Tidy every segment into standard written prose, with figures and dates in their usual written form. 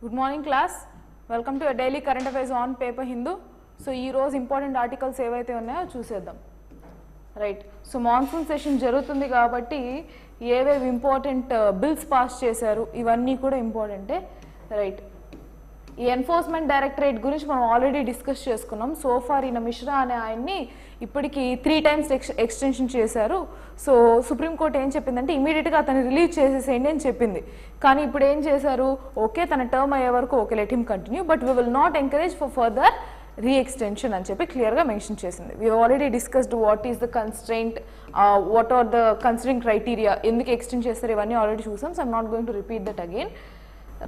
Good morning class. Welcome to a daily current affairs on paper Hindu. So ee roju important articles evaithe unnayo chuseddam. Right. So monsoon session jarugutundi kabatti ఏవేవి important bills pass చేశారు ఇవన్నీ కూడా ఇంపార్టెంటే. Right. ఈ enforcement directorate గురించి మనం already discuss చేసుకున్నాం. So far ఈయన మిశ్రా అనే ఆయన్ని ఇప్పటికి 3 times ఎక్స్టెన్షన్ చేశారు. సో సుప్రీంకోర్టు ఏం చెప్పిందంటే ఇమీడియట్గా అతన్ని రిలీజ్ చేసేసేయండి అని చెప్పింది. కానీ ఇప్పుడు ఏం చేశారు, ఓకే తన టర్మ్ అయ్యే వరకు okay let him continue, but we will not encourage for further re-extension అని చెప్పి క్లియర్గా మెన్షన్ చేసింది. We already discussed what is the constraint, what are the considering criteria, ఎందుకు ఎక్స్టెండ్ చేస్తారు ఇవన్నీ ఆల్రెడీ చూసాం. So I'm not going to repeat that again.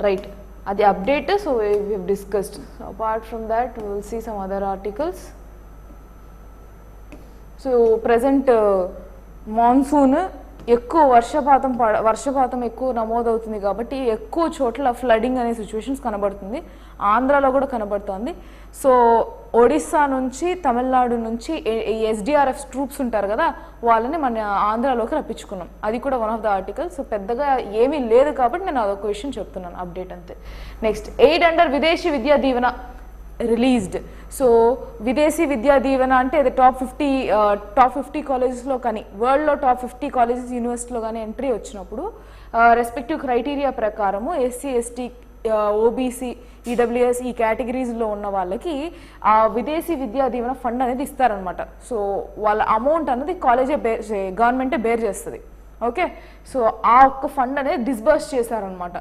Right, అది update. So we have discussed. So apart from that we will see some other articles. So present monsoon ఎక్కువ వర్షపాతం ఎక్కువ నమోదవుతుంది కాబట్టి ఎక్కువ చోట్ల ఫ్లడింగ్ అనే సిచ్యువేషన్స్ కనబడుతుంది. ఆంధ్రాలో కూడా కనబడుతుంది. సో ఒడిస్సా నుంచి తమిళనాడు నుంచి ఎస్డిఆర్ఎఫ్ ట్రూప్స్ ఉంటారు కదా, వాళ్ళని మన ఆంధ్రాలోకి రప్పించుకున్నాం. అది కూడా one of the articles. So పెద్దగా ఏమీ లేదు కాబట్టి నేను అదొక విషయం చెప్తున్నాను, అప్డేట్ అంతే. నెక్స్ట్, ఎయిడ్ అండర్ విదేశీ విద్యా దీవెన రిలీజ్డ్. సో విదేశీ విద్యా దీవెన అంటే అది టాప్ 50 కాలేజెస్లో కానీ వరల్డ్లో టాప్ 50 కాలేజెస్ యూనివర్సిటీలో కానీ ఎంట్రీ వచ్చినప్పుడు రెస్పెక్టివ్ క్రైటీరియా ప్రకారము ఎస్సీ ఎస్టీ ఓబీసీ ఈడబ్ల్యూఎస్ ఈ కేటగిరీస్లో ఉన్న వాళ్ళకి ఆ విదేశీ విద్యా దీవెన ఫండ్ అనేది ఇస్తారనమాట. సో వాళ్ళ అమౌంట్ అనేది గవర్నమెంటే బేర్ చేస్తుంది. ఓకే, సో ఆ ఒక్క ఫండ్ అనేది డిస్బర్స్ చేశారనమాట.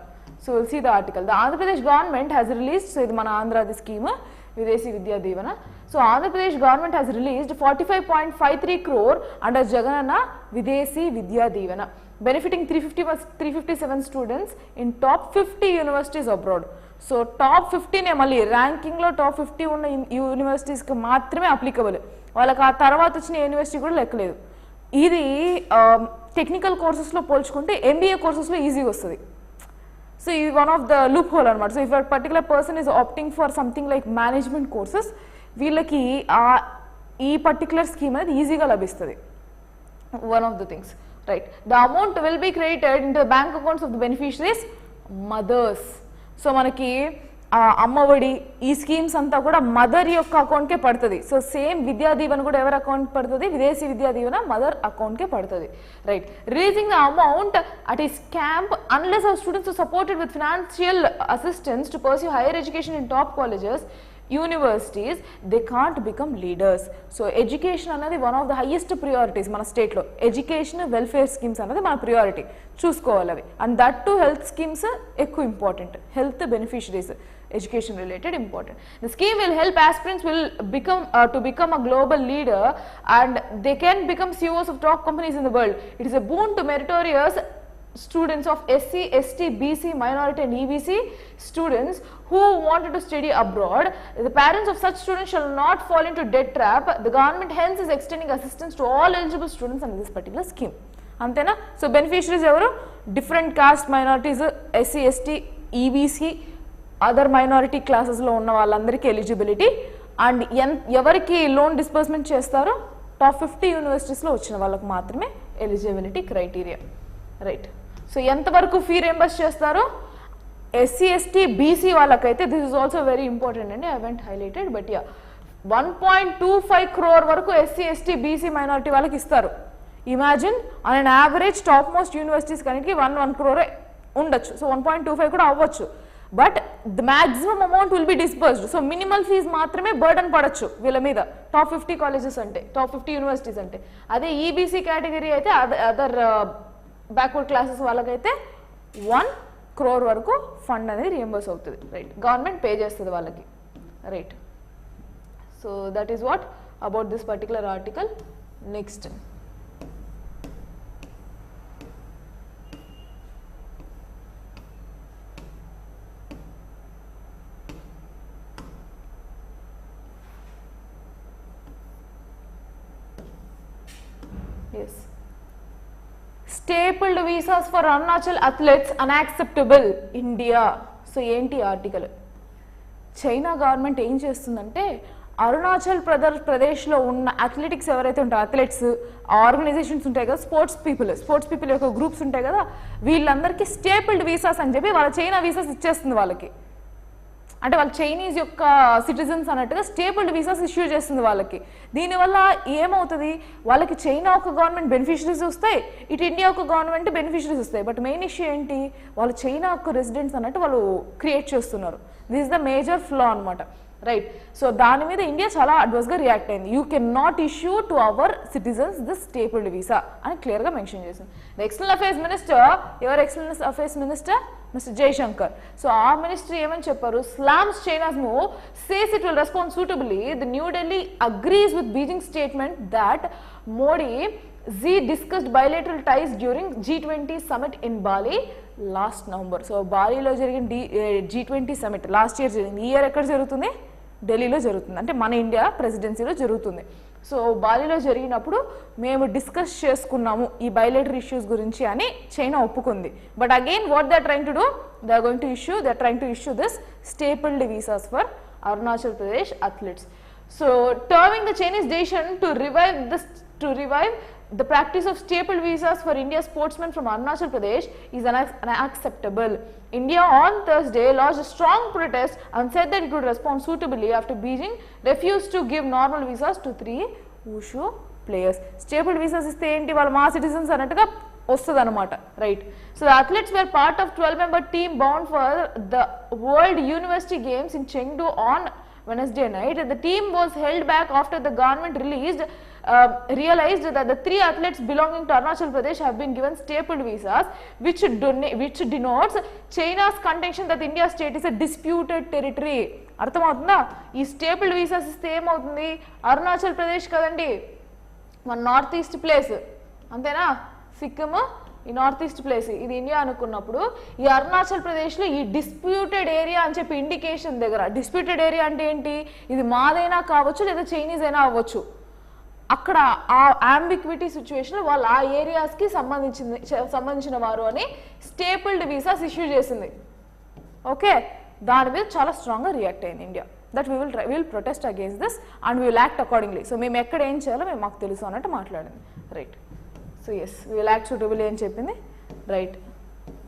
So we'll see the article. The Andhra Pradesh government has released, so ఇది మన ఆంధ్రాది scheme Videshi Vidya Deevena. So Andhra Pradesh government has released 45.53 crore under Jagananna Videshi Vidya Deevena, benefiting 357 students in top 50 universities abroad. So top 50నే మళ్ళీ ర్యాంకింగ్లో top 50 ఉన్న యూనివర్సిటీస్కి మాత్రమే అప్లికబుల్. వాళ్ళకి ఆ తర్వాత వచ్చిన యూనివర్సిటీ కూడా లెక్కలేదు. ఇది టెక్నికల్ కోర్సెస్లో పోల్చుకుంటే ఎంబీఏ కోర్సెస్లో ఈజీగా వస్తుంది. So ఇది one of the loophole అనమాట. So if a particular person is opting for something like management courses, వీళ్ళకి ఈ పర్టికులర్ స్కీమ్ అనేది ఈజీగా లభిస్తుంది. One of the things. Right, the amount will be credited into the bank accounts of the beneficiaries mothers. So మనకి అమ్మఒడి ఈ schemes అంతా కూడా mother యొక్క అకౌంట్కే పడుతుంది. సో సేమ్ విద్యా దీవెన కూడా ఎవరి అకౌంట్ పడుతుంది, విదేశీ విద్యా దీవెన మదర్ అకౌంట్కే పడుతుంది. Right, releasing the amount at his camp unless our students are supported with financial assistance to pursue higher education in top colleges universities, they can't become leaders. So education అనేది one of the highest priorities మన స్టేట్లో. Education welfare schemes అనేది మన priority చూసుకోవాలి అవి. And that to health schemes ఎక్కువ important. Health beneficiaries education related important. The scheme will help aspirants to become a global leader and they can become CEOs of top companies in the world. It is a boon to meritorious students of SC, ST, BC, minority and EBC students who wanted to study abroad. The parents of such students shall not fall into debt trap. The government hence is extending assistance to all eligible students under this particular scheme. Antena? So beneficiaries evaru different caste minorities, SC, ST, EBC, other minority క్లాసెస్లో ఉన్న వాళ్ళందరికీ eligibility. And ఎవరికి loan disbursement చేస్తారో top 50 యూనివర్సిటీస్లో వచ్చిన వాళ్ళకి మాత్రమే eligibility criteria. Right, so ఎంతవరకు ఫీ రియంబర్స్ చేస్తారో ఎస్సీ ఎస్టీ బీసీ వాళ్ళకైతే this is also very important అండి, I haven't highlighted but yeah 1.25 crore వరకు ఎస్సీ ఎస్టీ బీసీ మైనారిటీ వాళ్ళకి ఇస్తారు. Imagine on an average top most universities కనుక 1 crore ఉండొచ్చు. So 1.25 కూడా అవ్వచ్చు. But the maximum amount will be disbursed. So minimal fees మాత్రమే burden పడచ్చు వీళ్ళ మీద, టాప్ 50 కాలేజెస్ అంటే, టాప్ 50 యూనివర్సిటీస్ అంటే. అదే ఈబీసీ కేటగిరీ అయితే అదర్ బ్యాక్వర్డ్ క్లాసెస్ వాళ్ళకైతే 1 crore వరకు ఫండ్ అనేది రియంబర్స్ అవుతుంది. రైట్, గవర్నమెంట్ పే చేస్తుంది వాళ్ళకి. Right, so that is what about this particular article. Next, yes, stapled visas for Arunachal athletes unacceptable India. So ఏంటి ఆర్టికల్, చైనా గవర్నమెంట్ ఏం చేస్తుందంటే అరుణాచల్ ప్రదేశ్లో ఉన్న అథ్లెటిక్స్ ఎవరైతే ఉంటారో అథ్లెట్స్ ఆర్గనైజేషన్స్ ఉంటాయి కదా, స్పోర్ట్స్ పీపుల్ యొక్క గ్రూప్స్ ఉంటాయి కదా, వీళ్ళందరికీ స్టేపుల్డ్ వీసాస్ అని చెప్పి వాళ్ళ చైనా వీసాస్ ఇచ్చేస్తుంది వాళ్ళకి. అంటే వాళ్ళు చైనీస్ యొక్క సిటిజన్స్ అన్నట్టుగా స్టేబుల్డ్ వీసాస్ ఇష్యూ చేస్తుంది వాళ్ళకి. దీనివల్ల ఏమవుతుంది, వాళ్ళకి చైనా ఒక గవర్నమెంట్ బెనిఫిషరీస్ వస్తాయి, ఇటు ఇండియా ఒక గవర్నమెంట్ బెనిఫిషరీస్ వస్తాయి. బట్ మెయిన్ ఇష్యూ ఏంటి, వాళ్ళు చైనా యొక్క రెసిడెంట్స్ అన్నట్టు వాళ్ళు క్రియేట్ చేస్తున్నారు. దిస్ ఇస్ ద మేజర్ ఫ్లా అనమాట, రైట్. సో దాని మీద ఇండియా చాలా అడ్వర్స్గా రియాక్ట్ అయింది. You can not issue to our citizens this stabled visa అని క్లియర్గా మెన్షన్ చేసింది. ద ఎక్స్టర్నల్ అఫేర్స్ మినిస్టర్, ఎవరు external affairs minister? Mr. Jaishankar. So our ministry even chepparu slams China's move, says it will respond suitably. The New Delhi agrees with Beijing's statement that Modi Xi discussed bilateral ties during G20 summit in Bali last November. So Bali lo jarigin G20 summit last year jarigindi. Ee year ekkada jarugutundi? ఢిల్లీలో జరుగుతుంది, అంటే మన India ప్రెసిడెన్సీలో జరుగుతుంది. So బాలీలో జరిగినప్పుడు మేము discuss చేసుకున్నాము ఈ బైలేటరీ issues గురించి అని చైనా ఒప్పుకుంది. But again what they are trying to do, they are going to issue, they are trying to issue this stapled visas for Arunachal Pradesh athletes. So terming the Chinese decision to revive the practice of stapled visas for India's sportsmen from Arunachal Pradesh is unacceptable. India on Thursday lodged a strong protest and said that it would respond suitably after Beijing refused to give normal visas to 3 wushu players. Stapled visas iste enti vallu ma citizens anatuga వస్తుంది అనమాట, right. So the athletes were part of 12-member team bound for the World University Games in Chengdu on Wednesday night. The team was held back after the government realized that the 3 athletes belonging to Arunachal Pradesh have been given stapled visas, which denotes China's contention that India's state is a disputed territory. అర్థమవుతుందా? ఈ స్టేపుల్డ్ visas ఇస్తే ఏమవుతుంది, అరుణాచల్ ప్రదేశ్ కదండి మన north east place, అంతేనా, సిక్కిం ఈ north east place, ఇది India అనుకున్నప్పుడు ఈ అరుణాచల్ ప్రదేశ్లో ఈ డిస్ప్యూటెడ్ ఏరియా అని చెప్పి ఇండికేషన్ దగ్గర, డిస్ప్యూటెడ్ ఏరియా అంటే ఏంటి, ఇది మాదైనా కావచ్చు లేదా చైనీస్ అయినా అవ్వచ్చు, అక్కడ ఆ అంబిక్విటీ సిచ్యువేషన్ వాళ్ళు ఆ ఏరియాస్కి సంబంధించిన వారు అని స్టేపుల్డ్ వీసాస్ ఇష్యూ చేసింది. ఓకే, దాని మీద చాలా స్ట్రాంగ్గా రియాక్ట్ అయింది India. That will protest against this and will act accordingly. So మేము ఎక్కడ ఏం చేయాలో మేము మాకు తెలుసు అన్నట్టు మాట్లాడింది, right. So yes, will act suitable అని చెప్పింది, right.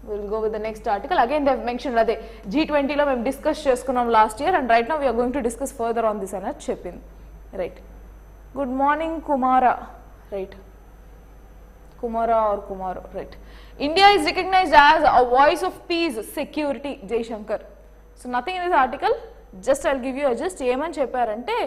Will go with the next article. Again they mention అదే G20లో మేము డిస్కస్ చేసుకున్నాం last year and right now we're going to discuss further on this అన్నట్టు చెప్పింది, right. Good morning, Kumara, right? Kumara or Kumaro, right? India is recognized as a voice of peace, security, Jaishankar. So nothing in this article, just I'll give you a gist. Emani cheparante,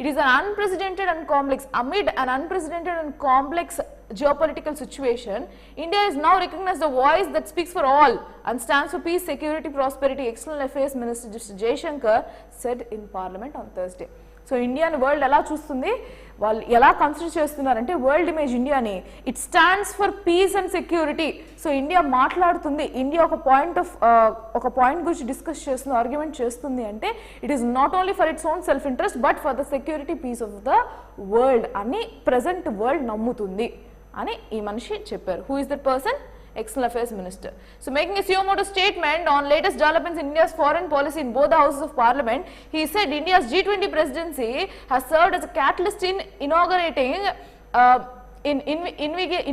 it is an unprecedented and complex, amid an unprecedented and complex geopolitical situation, India is now recognized a voice that speaks for all and stands for peace, security, prosperity, External Affairs Minister Jaishankar said in Parliament on Thursday. So ఇండియాని world ఎలా చూస్తుంది, వాళ్ళు ఎలా consider చేస్తున్నారంటే world image ఇండియాని, it stands for peace and security. So India మాట్లాడుతుంది, India ఒక point గురించి డిస్కస్ చేస్తుంది, ఆర్గ్యుమెంట్ చేస్తుంది అంటే it is not only for its own self interest but for the security peace of the world అని present world నమ్ముతుంది అని ఈ మనిషి చెప్పారు. Who is that person? External Affairs Minister. So making a suo motu statement on latest developments in India's foreign policy in both the houses of parliament, he said India's G20 presidency has served as a catalyst in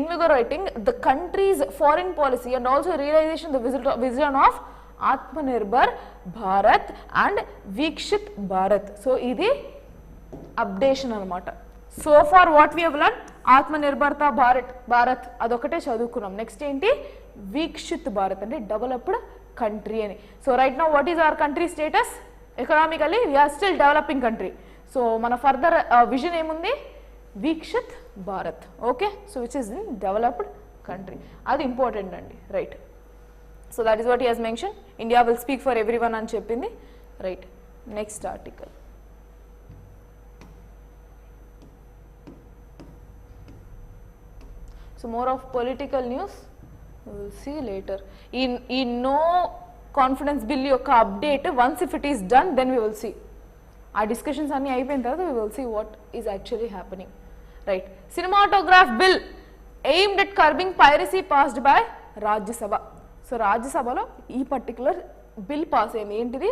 invigorating the country's foreign policy and also realization the vision of Atmanirbhar Bharat and Vikshit Bharat. So idi updation anamata. So far what we have learned, ఆత్మనిర్భరత భారత్ అదొకటే చదువుకున్నాం. Next ఏంటి, వీక్షిత్ భారత్ అంటే developed country అని. So right now what is our country status, economically we're still developing country. So మన further vision ఏముంది, Viksit Bharat. Okay, so which is in developed country, అది important అండి, right. So that is what he has mention, India will speak for everyone అని చెప్పింది, right. Next article. So more of political news we will see later. In no confidence bill యొక్క update, once if it is done then we will see. Our discussions అన్ని అయిపోయిన తర్వాత we will see what is actually happening, right. Cinematograph bill aimed at curbing piracy passed by Rajya Sabha. So Rajya Sabhalo ఈ particular bill pass అయింది. ఏంటిది,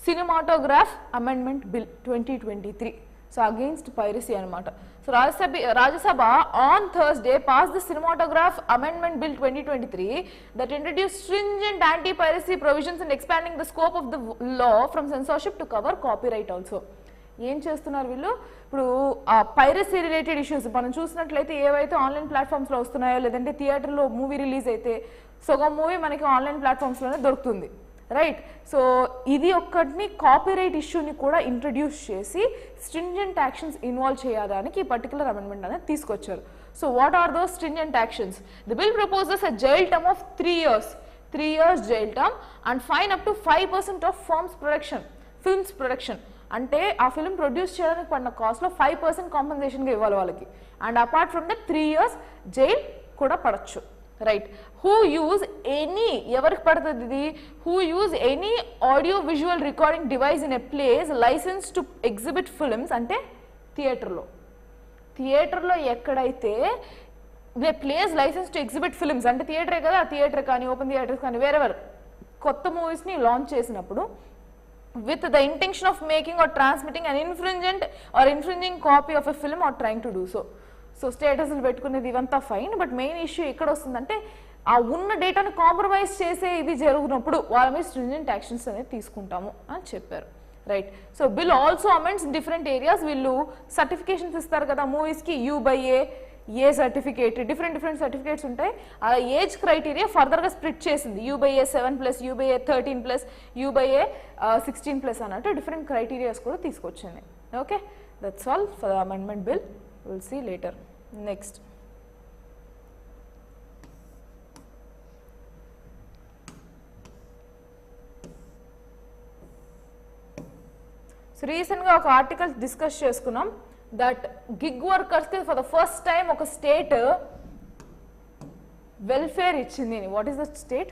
cinematograph amendment bill 2023. So against piracy అనమాట. So Rajya Sabha on Thursday pass the cinematograph amendment bill 2023 that introduce stringent anti piracy provisions and expanding the scope of the law from censorship to cover copyright also. ఏం చేస్తున్నారు వీళ్ళు? ఇప్పుడు piracy related issues మనం చూసినట్లయితే ఏవైతే online ప్లాట్ఫామ్స్లో వస్తున్నాయో, లేదంటే థియేటర్లో మూవీ రిలీజ్ అయితే సగం మూవీ మనకి ఆన్లైన్ ప్లాట్ఫామ్స్లోనే దొరుకుతుంది, రైట్? సో ఇది ఒక్కటిని కాపీరైట్ ఇష్యూని కూడా ఇంట్రడ్యూస్ చేసి స్ట్రింజెంట్ యాక్షన్స్ ఇన్వాల్వ్ చేయడానికి ఈ పర్టికులర్ అమెండ్మెంట్ అనేది తీసుకొచ్చారు. So what are those stringent actions? The bill proposes a jail term of 3 years jail term and fine up to 5% of films production. అంటే ఆ ఫిల్మ్ ప్రొడ్యూస్ చేయడానికి పడిన కాస్ట్లో 5% కాంపెన్సేషన్గా ఇవ్వాలి వాళ్ళకి. And apart from the 3 years jail కూడా పడచ్చు, రైట్? హూ యూజ్ ఎనీ, ఎవరికి పడుతుంది ఇది? Who use any audio visual recording device in a place licence to exhibit films, అంటే థియేటర్లో ఎక్కడైతే place licence to exhibit films, అంటే థియేటరే కదా, థియేటర్ కానీ ఓపెన్ థియేటర్స్ కానీ వేరెవర్ కొత్త మూవీస్ని లాంచ్ చేసినప్పుడు with the intention of making or transmitting an infringing copy of a film or trying to do so. So స్టేటస్లు పెట్టుకునేది ఇవంతా ఫైన్, బట్ మెయిన్ ఇష్యూ ఎక్కడ వస్తుందంటే ఆ ఉన్న డేటాను కాంప్రమైజ్ చేసే ఇది జరిగినప్పుడు వాళ్ళ మీద స్ట్రింజెంట్ యాక్షన్స్ అనేది తీసుకుంటాము అని చెప్పారు, right? So bill also amends different areas. వీళ్ళు సర్టిఫికేషన్స్ ఇస్తారు కదా మూవీస్కి, ఏ సర్టిఫికేట్, డిఫరెంట్ సర్టిఫికేట్స్ ఉంటాయి. ఆ ఏజ్ క్రైటీరియా ఫర్దర్గా స్ప్లిట్ చేసింది. U/A 7+, U/A 13+, U/A 16+ అన్నట్టు డిఫరెంట్ క్రైటీరియాస్ కూడా తీసుకొచ్చింది. Okay, that's all for the amendment bill. Will see later. Next, so రీసెంట్గా ఒక ఆర్టికల్ డిస్కస్ చేసుకున్నాం దట్ గిగ్ వర్కర్స్కి ఫర్ ద ఫస్ట్ టైం ఒక స్టేట్ వెల్ఫేర్ ఇచ్చింది. What is the state?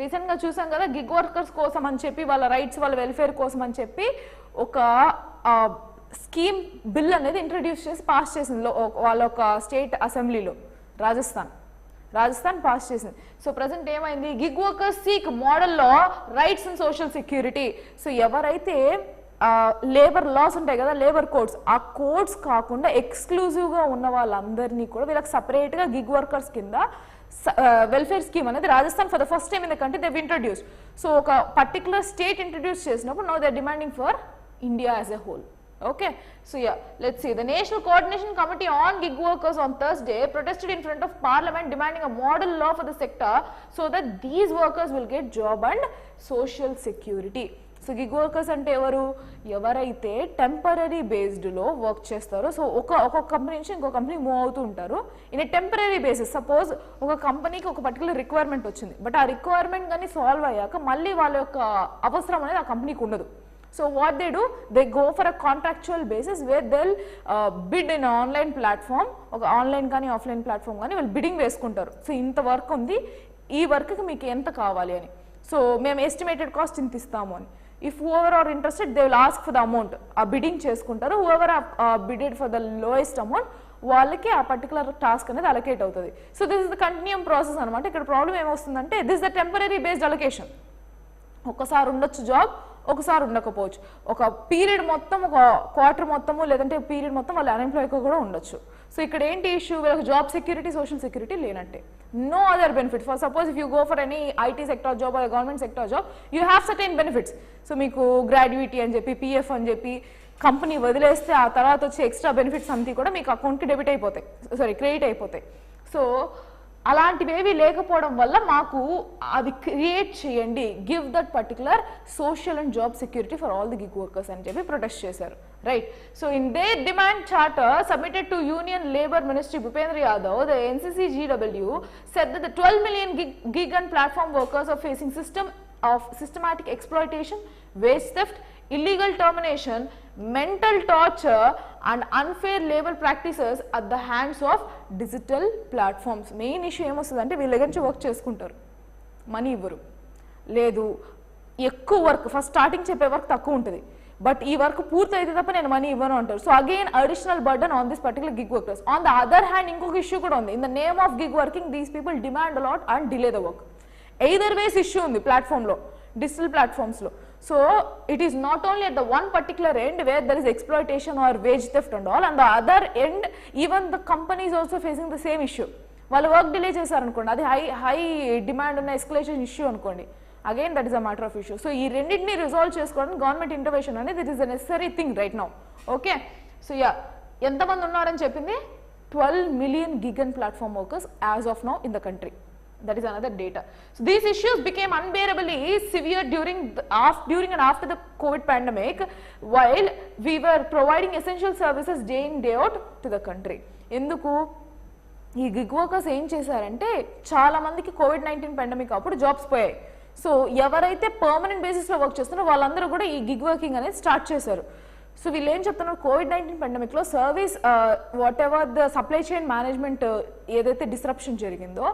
రీసెంట్గా చూసాం కదా, గిగ్ వర్కర్స్ కోసం అని చెప్పి, వాళ్ళ రైట్స్, వాళ్ళ వెల్ఫేర్ కోసం అని చెప్పి ఒక స్కీమ్ బిల్ అనేది ఇంట్రడ్యూస్ చేసి పాస్ చేసింది వాళ్ళ ఒక స్టేట్ అసెంబ్లీలో. రాజస్థాన్ పాస్ చేసింది. సో ప్రజెంట్ ఏమైంది? గిగ్ వర్కర్స్ సీక్ మోడల్లో rights and social security. So ఎవరైతే లేబర్ లాస్ ఉంటాయి కదా, లేబర్ కోడ్స్, ఆ కోడ్స్ కాకుండా ఎక్స్క్లూజివ్గా ఉన్న వాళ్ళందరినీ కూడా వీళ్ళకి సపరేట్గా గిగ్ వర్కర్స్ కింద వెల్ఫేర్ స్కీమ్ అనేది Rajasthan for the first time in the country they introduce. So ఒక పర్టికులర్ స్టేట్ ఇంట్రడ్యూస్ చేసినప్పుడు now they are demanding for India as a whole. Okay, so yeah, let's see. The National Coordination Committee on Gig Workers on Thursday protested in front of Parliament demanding a model law for the sector so that these workers will get job and social security. So gig workers అంటే ఎవరైతే temporary బేస్డ్లో work చేస్తారో, so ఒక company నుంచి ఇంకో company move అవుతూ ఉంటారు in a temporary basis. Suppose ఒక కంపెనీకి ఒక పర్టికులర్ రిక్వైర్మెంట్ వచ్చింది, బట్ ఆ రిక్వైర్మెంట్ కానీ సాల్వ్ అయ్యాక మళ్ళీ వాళ్ళ యొక్క అవసరం అనేది ఆ కంపెనీకి ఉండదు. So what they do, they go for a contractual basis where they'll bid in an online platform, ఒక ఆన్లైన్ కానీ ఆఫ్లైన్ ప్లాట్ఫామ్ కానీ వాళ్ళు బిడ్డింగ్ వేసుకుంటారు. సో ఇంత వర్క్ ఉంది, ఈ వర్క్కి మీకు ఎంత కావాలి అని, సో మేము ఎస్టిమేటెడ్ కాస్ట్ ఇంత ఇస్తాము అని. If whoever are interested they will ask for the amount, ఆ బిడ్డింగ్ చేసుకుంటారు. Whoever bidded for the lowest amount వాళ్ళకి ఆ పర్టికులర్ టాస్క్ అనేది అలొకేట్ అవుతుంది. So this is the continuum process అనమాట. ఇక్కడ ప్రాబ్లం ఏమొస్తుందంటే this is the temporary based allocation. ఒకసారి ఉండొచ్చు జాబ్, ఒకసారి ఉండకపోవచ్చు. ఒక పీరియడ్ మొత్తం, ఒక క్వార్టర్ మొత్తము, లేదంటే పీరియడ్ మొత్తం వాళ్ళు అన్ఎంప్లాయ్గా కూడా ఉండొచ్చు. సో ఇక్కడ ఏంటి ఇష్యూ? వీళ్ళకి జాబ్ సెక్యూరిటీ, సోషల్ సెక్యూరిటీ లేనట్టే. No other benefits. For suppose if you go for any IT sector job or government sector job, you have certain benefits. So మీకు గ్రాడ్యుయేటీ అని చెప్పి, పిఎఫ్ అని చెప్పి కంపెనీ వదిలేస్తే ఆ తర్వాత వచ్చే ఎక్స్ట్రా బెనిఫిట్స్ అంతా కూడా మీకు అకౌంట్కి డెబిట్ అయిపోతాయి, క్రెడిట్ అయిపోతాయి. సో అలాంటివేవి లేకపోవడం వల్ల మాకు అది క్రియేట్ చేయండి, give that particular social and job security for all the gig workers అని చెప్పి ప్రొటెస్ట్ చేశారు, right? So in there demand charter submitted to union labour ministry Bhupendra Yadav, the NCCGW said that the 12 million gig and platform workers are facing systematic exploitation, wage theft, illegal termination, mental torture and unfair labor practices at the hands of digital platforms. Main issue ఏమొస్తుందంటే వీళ్ళ దగ్గర నుంచి work చేసుకుంటారు, money ఇవ్వరు, లేదు ఎక్కువ work, first starting చెప్పే work తక్కువ ఉంటుంది, బట్ ఈ వర్క్ పూర్తి అయితే తప్ప నేను మనీ ఇవ్వను అంటారు. So again additional burden on this particular gig workers. On the other hand ఇంకొక ఇష్యూ కూడా ఉంది. In the name of gig working these people demand a lot and delay the work. Either ways issue ఉంది ప్లాట్ఫామ్లో. Digital ప్లాట్ఫామ్స్లో. So it is not only at the one particular end where there is exploitation or wage theft and all, and the other end even the company is also facing the same issue. వాళ్ళు work delay చేశారనుకోండి, అది high demand ఉన్న escalation issue అనుకోండి, again that is a matter of issue. So ఈ రెండింటిని resolve చేసుకోవడానికి government intervention అనేది it is a necessary thing right now. Okay, so ఎంతమంది ఉన్నారని చెప్పింది? 12 million gig and platform workers as of now in the country. That is another data. So these issues became unbearably severe during and after the COVID pandemic, while we were providing essential services day in day out to the country. ఎందుకు ఈ gig workers ఏం చేశారంటే, చాలా మందికి COVID-19 pandemic అప్పుడు jobs పోయాయి. So ఎవరైతే permanent బేసిస్లో వర్క్ చేస్తున్నారో వాళ్ళందరూ కూడా ఈ గిగ్ వర్కింగ్ అనేది స్టార్ట్ చేశారు. సో వీళ్ళు ఏం చెప్తున్నారు, COVID-19 పాండమిక్లో service whatever the supply chain management ఏదైతే డిస్రప్షన్ జరిగిందో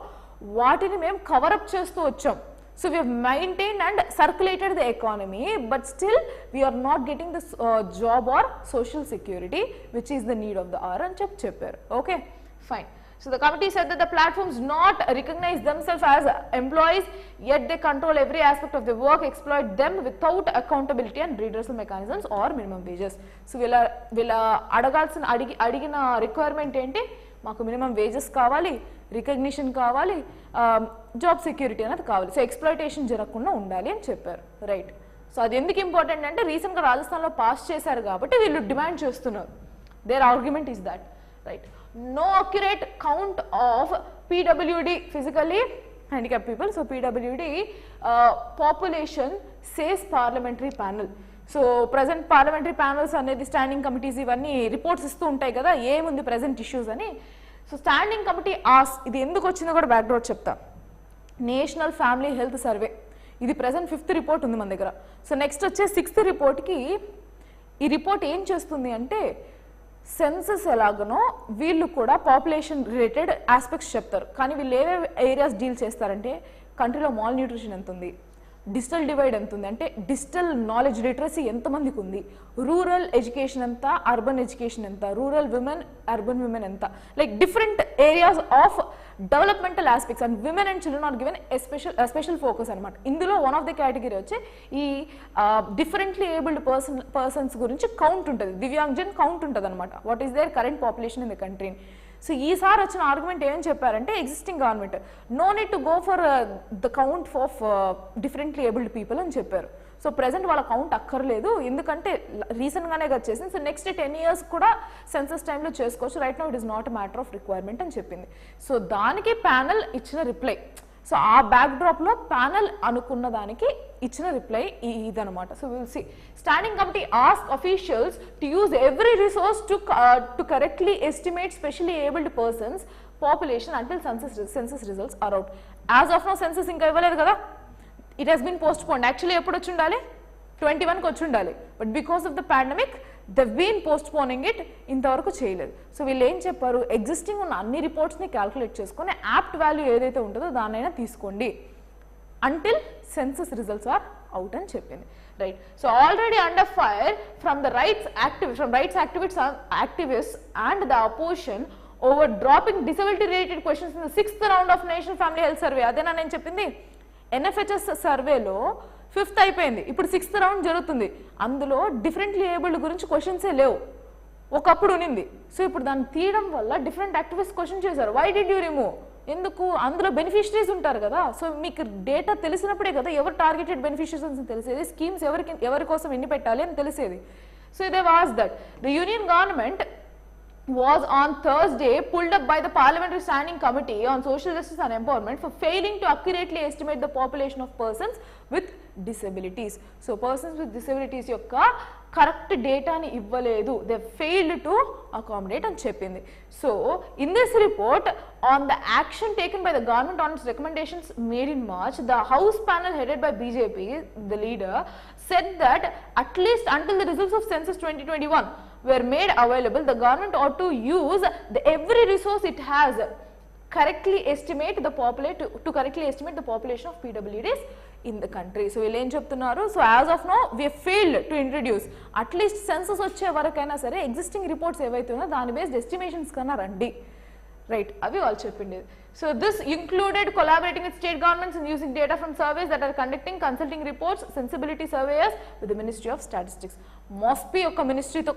వాటిని మేము కవరప్ చేస్తూ వచ్చాం. So we maintain and circulated the economy, but still we are not getting the job or social security which is the need of the hour అని చెప్పారు. Okay, fine. So the committee said that the platforms not recognize themselves as employees, yet they control every aspect of their work, exploit them without accountability and redressal mechanisms or minimum wages. So వీళ్ళ అడిగిన requirement ఏంటి? మాకు minimum wages కావాలి, recognition కావాలి, job security అనేది కావాలి. So exploitation జరగకుండా ఉండాలి అని చెప్పారు. రైట్. సో అది ఎందుకు ఇంపార్టెంట్ అంటే, రీసెంట్గా రాజస్థాన్లో పాస్ చేశారు కాబట్టి వీళ్ళు డిమాండ్ చేస్తున్నారు. Their argument is that. Right. No accurate count of PWD, physically handicapped people. So PWD population says parliamentary panel. So present parliamentary panels అనేది స్టాండింగ్ కమిటీస్ ఇవన్నీ రిపోర్ట్స్ ఇస్తూ ఉంటాయి కదా, ఏముంది ప్రజెంట్ ఇష్యూస్ అని. సో స్టాండింగ్ కమిటీ ఇది ఎందుకు వచ్చిందో కూడా బ్యాక్గ్రౌండ్ చెప్తా. నేషనల్ ఫ్యామిలీ హెల్త్ సర్వే, ఇది ప్రజెంట్ 5th రిపోర్ట్ ఉంది మన దగ్గర. సో నెక్స్ట్ వచ్చే 6th రిపోర్ట్కి ఈ రిపోర్ట్ ఏం చేస్తుంది అంటే, సెన్సస్ ఎలాగనో వీళ్ళు కూడా పాపులేషన్ రిలేటెడ్ ఆస్పెక్ట్స్ చెప్తారు. కానీ వీళ్ళు ఏవేవి ఏరియాస్ డీల్ చేస్తారంటే, కంట్రీలో మాల్ న్యూట్రిషన్ ఎంత ఉంది, డిజిటల్ డివైడ్ ఎంత ఉంది అంటే డిజిటల్ నాలెడ్జ్ లిటరసీ ఎంతమందికి ఉంది, రూరల్ ఎడ్యుకేషన్ ఎంత, అర్బన్ ఎడ్యుకేషన్ ఎంత, రూరల్ విమెన్, అర్బన్ విమెన్ ఎంత, like different areas of developmental aspects and women and children are given special focus అనమాట. ఇందులో వన్ ఆఫ్ ద కేటగిరీ వచ్చి ఈ డిఫరెంట్లీ ఏబుల్డ్ పర్సన్స్ గురించి కౌంట్ ఉంటుంది, దివ్యాంగ్జన్ కౌంట్ ఉంటుంది అనమాట. What is there current population in the country. So ఈసారి వచ్చిన ఆర్గ్యుమెంట్ ఏం చెప్పారంటే, existing government no need to go for the count of differently abled people అని చెప్పారు. సో ప్రెసెంట్ వాళ్ళ కౌంట్ అక్కర్లేదు, ఎందుకంటే రీసెంట్గానే వచ్చేసింది. సో నెక్స్ట్ 10 years కూడా సెన్సస్ టైంలో చేసుకోవచ్చు. Right now it is not a matter of requirement అని చెప్పింది. సో దానికి ప్యానల్ ఇచ్చిన రిప్లై. సో ఆ బ్యాక్ డ్రాప్లో ప్యానల్ అనుకున్న దానికి ఇచ్చిన రిప్లై ఇదనమాట. So will see. Standing committee ask officials to use every resource to correctly estimate specially abled persons population until census results are out. As of now census ఇంకా ఇవ్వలేదు కదా, it Hess been postponed. Actually ఎప్పుడు వచ్చి ఉండాలి? 21కి వచ్చి ఉండాలి. But because of the pandemic they've been postponing it, ఇంతవరకు చేయలేదు. సో వీళ్ళు ఏం చెప్పారు, ఎగ్జిస్టింగ్ ఉన్న అన్ని రిపోర్ట్స్ని క్యాల్కులేట్ చేసుకొని యాప్ట్ వాల్యూ ఏదైతే ఉంటుందో దాన్నైనా తీసుకోండి until census results are out అని చెప్పింది. Right. So already under fire from rights activists and the opposition over dropping disability related questions in the 6th round of National Family Health Survey. అదేనా నేను చెప్పింది? NFHS సర్వేలో 5th అయిపోయింది, ఇప్పుడు 6th round జరుగుతుంది. అందులో డిఫరెంట్లీ ఏబుల్డ్ గురించి క్వశ్చన్సే లేవు, ఒకప్పుడు ఉన్నింది. సో ఇప్పుడు దాన్ని తీయడం వల్ల డిఫరెంట్ యాక్టివిస్ట్ క్వశ్చన్ చేశారు. Why did you remove? ఎందుకు? అందులో బెనిఫిషరీస్ ఉంటారు కదా. సో మీకు డేటా తెలిసినప్పుడే కదా ఎవరు టార్గెటెడ్ బెనిఫిషరీస్ అని తెలిసేది, స్కీమ్స్ ఎవరి కోసం ఎన్ని పెట్టాలి అని తెలిసేది. So they was that the union government was on Thursday pulled up by the Parliamentary Standing Committee on Social Justice and Empowerment for failing to accurately estimate the population of persons with disabilities. So persons with disabilities యొక్క correct డేటాని ఇవ్వలేదు, they failed to accommodate అని చెప్పింది. So in this report on the action taken by the government on its recommendations made in March, the House panel headed by BJP, the leader, said that at least until the results of census 2021 were made available, the government ought to use every resource it has correctly estimate the population of PWDs in the country. So వీళ్ళు ఏం చెప్తున్నారు, so as of now we failed to introduce at least census వచ్చే వరకైనా సరే existing reports ఏవైతే ఉన్నాయో దాని based estimations కన్నా రండి. రైట్, అవి వాళ్ళు చెప్పిండేది. So this included collaborating with state governments and using data from surveys that are conducting consulting reports sensibility surveyors with the ministry of statistics. MoSPI యొక్క మినిస్ట్రీతో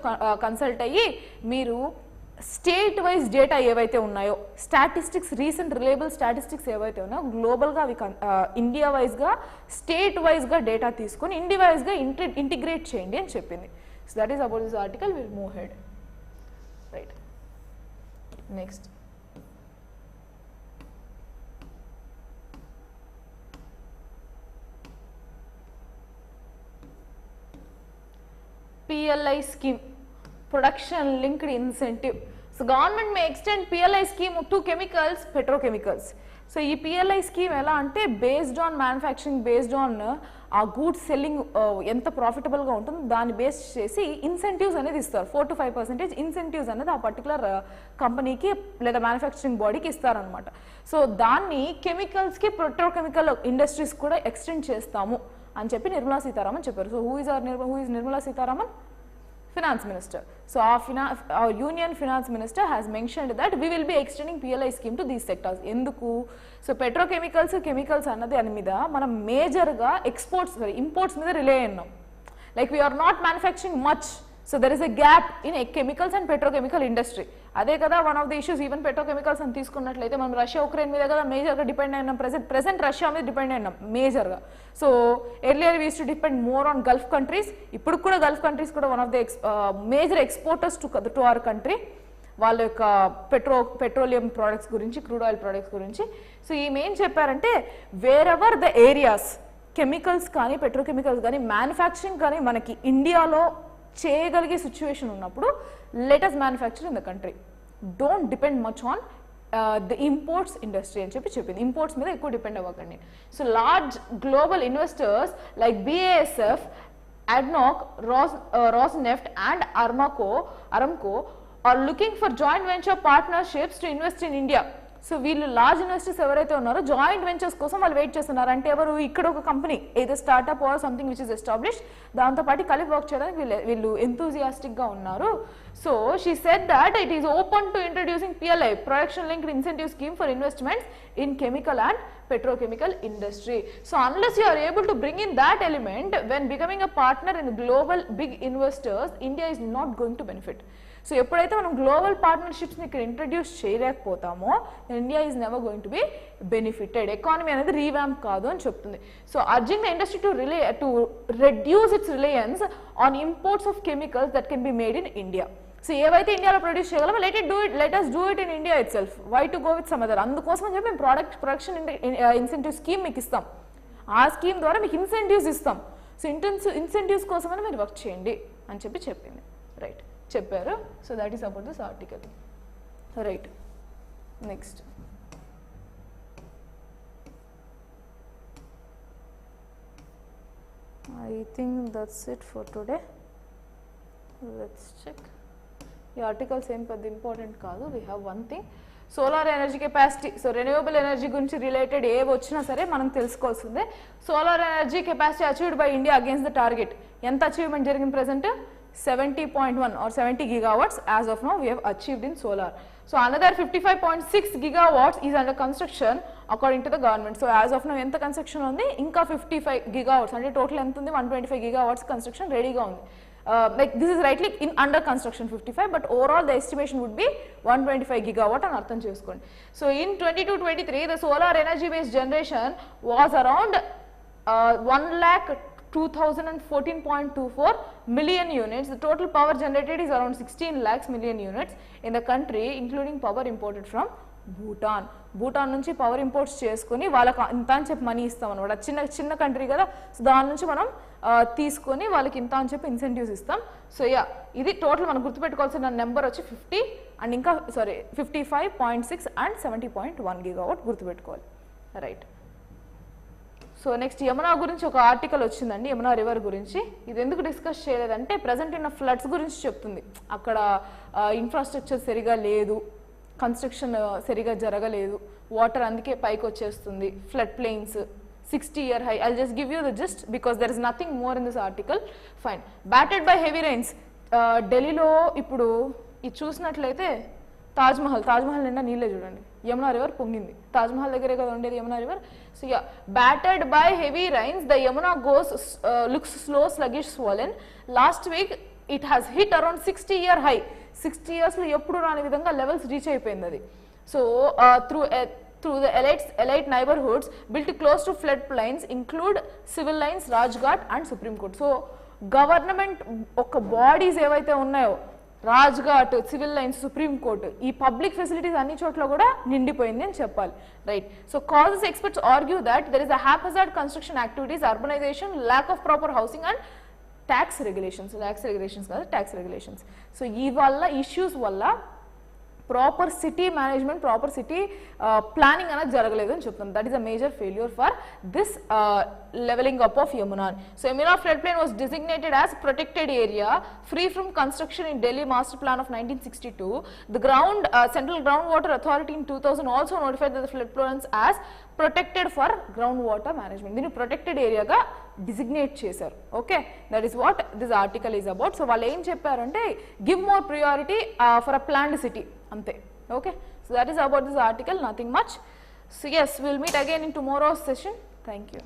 కన్సల్ట్ అయ్యి మీరు స్టేట్ వైజ్ డేటా ఏవైతే ఉన్నాయో, స్టాటిస్టిక్స్, రీసెంట్ రిలయబుల్ స్టాటిస్టిక్స్ ఏవైతే ఉన్నాయో గ్లోబల్గా అవి India వైజ్గా, స్టేట్ వైజ్గా డేటా తీసుకొని ఇండియా వైజ్గా ఇంటిగ్రేట్ చేయండి అని చెప్పింది. So that is about this article. Will move head. Right, next PLI scheme, production linked incentive. So government may extend PLI scheme to chemicals, petrochemicals. So ఈ PLI scheme ఎలా అంటే based on manufacturing, based on ఆ goods selling ఎంత ప్రాఫిటబుల్గా ఉంటుందో దాన్ని base చేసి incentives అనేది ఇస్తారు. 4 to 5% ఇన్సెంటివ్స్ అనేది ఆ పర్టికులర్ కంపెనీకి లేదా మ్యానుఫ్యాక్చరింగ్ బాడీకి ఇస్తారనమాట. సో దాన్ని కెమికల్స్కి, పెట్రోకెమికల్ ఇండస్ట్రీస్ కూడా ఎక్స్టెండ్ చేస్తాము అని చెప్పి నిర్మలా సీతారామన్ చెప్పారు. So who is Nirmala Sitharaman? Finance Minister. So our Union Finance Minister has mentioned that we will be extending PLI scheme to these sectors. ఎందుకు? సో పెట్రోకెమికల్స్, కెమికల్స్ అన్నది దాని మీద మనం మేజర్గా ఇంపోర్ట్స్ మీద రిలే అయినాం. Like we are not manufacturing much. So there is a gap in chemicals and petrochemical industry. అదే కదా one of the issues. Even petrochemicals అని తీసుకున్నట్లయితే మనం రష్యా, ఉక్రెయిన్ మీద కదా మేజర్గా డిపెండ్ అయినాం. ప్రెసెంట్ రష్యా మీద డిపెండ్ అయినాం మేజర్గా. So earlier we use to depend more on Gulf countries. ఇప్పుడు కూడా గల్ఫ్ కంట్రీస్ కూడా one of the major exporters to our country. వాళ్ళ యొక్క పెట్రోలియం ప్రోడక్ట్స్ గురించి, క్రూడ్ ఆయిల్ ప్రోడక్ట్స్ గురించి. సో ఈమె ఏం చెప్పారంటే wear ever the areas chemicals కానీ, పెట్రోకెమికల్స్ కానీ, మ్యానుఫ్యాక్చరింగ్ కానీ మనకి ఇండియాలో చేయగలిగే సిచ్యువేషన్ ఉన్నప్పుడు let us manufacture in the country, don't depend much on the imports industry అని చెప్పింది. ఇంపోర్ట్స్ మీద ఎక్కువ డిపెండ్ అవ్వకండి. So large global investors like BASF, ADNOC, Rosneft and Aramco are looking for joint venture partnerships to invest in India. So వీళ్ళు large investors ఎవరైతే ఉన్నారో joint ventures కోసం వాళ్ళు వెయిట్ చేస్తున్నారు. అంటే ఎవరు? ఇక్కడ ఒక కంపెనీ ఏదో startup or something which is establish, దాంతోపాటు కలిపి వర్క్ చేయడానికి వీళ్ళు ఎంతూజియాస్టిక్గా ఉన్నారు. So she said that it is open to introducing PLI, production linked incentive scheme for investments in chemical and petrochemical industry. So unless you are able to bring in that element when becoming a partner in global big investors, India is not going to benefit. So ఎప్పుడైతే మనం global పార్ట్నర్షిప్స్ని ఇక్కడ introduce చేయలేకపోతామో India is never going to be benefited. Economy అనేది revamp కాదు అని చెప్తుంది. So urging the industry to reduce its reliance on imports of chemicals that can be made in India. So ఏవైతే ఇండియాలో ప్రొడ్యూస్ చేయగలమో let us do it in India itself. Why to go with some other? అందుకోసం అని చెప్పి మేము production incentive scheme మీకు ఇస్తాం. ఆ స్కీమ్ ద్వారా మీకు ఇన్సెంటివ్స్ ఇస్తాం. సో ఇన్సెంటివ్స్ కోసమని మీరు వర్క్ చేయండి అని చెప్పింది. రైట్, చెప్పారు. So that is about this article. Right, next I think that's it for today. Let's check. ఈ ఆర్టికల్స్ ఏం పెద్ద ఇంపార్టెంట్ కాదు. We have one thing, solar energy capacity. So renewable energy గురించి రిలేటెడ్ ఏవి వచ్చినా సరే మనం తెలుసుకోవాల్సిందే. Solar energy capacity achieved by India against the target. ఎంత అచీవ్మెంట్ జరిగింది present? 70.1 or 70 gigawatts as of now we have achieved in solar. So another 55.6 gigawatts is under construction according to the government. So as of now ఎంత construction ఉంది? ఇంకా 55 gigawatts అంటే total ఎంత ఉంది? 125 gigawatts construction రెడీగా ఉంది. Like this is rightly in under construction 55, but overall the estimation would be 125 gigawatt అని అర్థం చేసుకోండి. So in 22-23 the solar energy based generation was around 1,02,014.24 million units. The total power generated is around 16 lakhs million units in the country, including power imported from Bhutan. Bhutan నుంచి power imports చేసుకొని వాళ్ళకి ఇంత అని చెప్పి money ఇస్తాం అనమాట. చిన్న కంట్రీ కదా, సో దాని నుంచి మనం తీసుకొని వాళ్ళకి ఇంత అని చెప్పి ఇన్సెంటివ్స్ ఇస్తాం. సో ఇది టోటల్ మనం గుర్తుపెట్టుకోవాల్సిన నెంబర్ వచ్చి 50 అండ్ ఇంకా 55.6 అండ్ 70.1 గిగావాట్ గుర్తుపెట్టుకోవాలి. రైట్. సో నెక్స్ట్ యమునా గురించి ఒక ఆర్టికల్ వచ్చిందండి, యమునా రివర్ గురించి. ఇది ఎందుకు డిస్కస్ చేయలేదంటే ప్రజెంట్ ఉన్న ఫ్లడ్స్ గురించి చెప్తుంది. అక్కడ ఇన్ఫ్రాస్ట్రక్చర్ సరిగా లేదు, కన్స్ట్రక్షన్ సరిగా జరగలేదు, వాటర్ అందుకే పైకి వచ్చేస్తుంది, flood plains, 60-year high. I'll just give you the gist because there is nothing more in this article. Fine. Battered by heavy rains. ఢిల్లీలో ఇప్పుడు ఇది చూసినట్లయితే తాజ్మహల్ నిండా నీళ్ళే చూడండి, యమునా రివర్ పొంగింది, తాజ్మహల్ దగ్గరే కదా ఉండేది Yamuna river. So yeah, battered by heavy rains the Yamuna looks slow sluggish swollen. Last week it has hit around 60-year high. 60 yearsలో ఎప్పుడు రాని విధంగా లెవెల్స్ రీచ్ అయిపోయింది అది. So through the elite neighborhoods built close to flood plains include civil lines, Rajghat and Supreme Court. So government ఒక bodies ఏవైతే ఉన్నాయో, Rajghat, civil lines, supreme court, ఈ public facilities అన్ని చోట్ల కూడా నిండిపోయింది అని చెప్పాలి, right. So causes experts argue that there is a haphazard construction activities, urbanization, lack of proper housing and tax regulations కాదు ట్యాక్స్ రెగ్యులేషన్స్. సో ఈ వల్ల ఇష్యూస్ వల్ల proper city management, proper city planning అనేది జరగలేదు అని చెప్తాను. That is a major failure for this leveling up of Yamuna. So Yamuna floodplain was designated as protected area free from construction in Delhi Master Plan of 1962. The Central Groundwater Authority in 2000 also notified the floodplains as protected for groundwater management. దీన్ని protected area గా designate చేశారు. Okay, that is what this article is about. So వాళ్ళు ఏం చెప్పారంటే give more priority for a planned city, అంతే. Okay, so that is about this article, nothing much. So yes, we'll meet again in tomorrow's session. Thank you.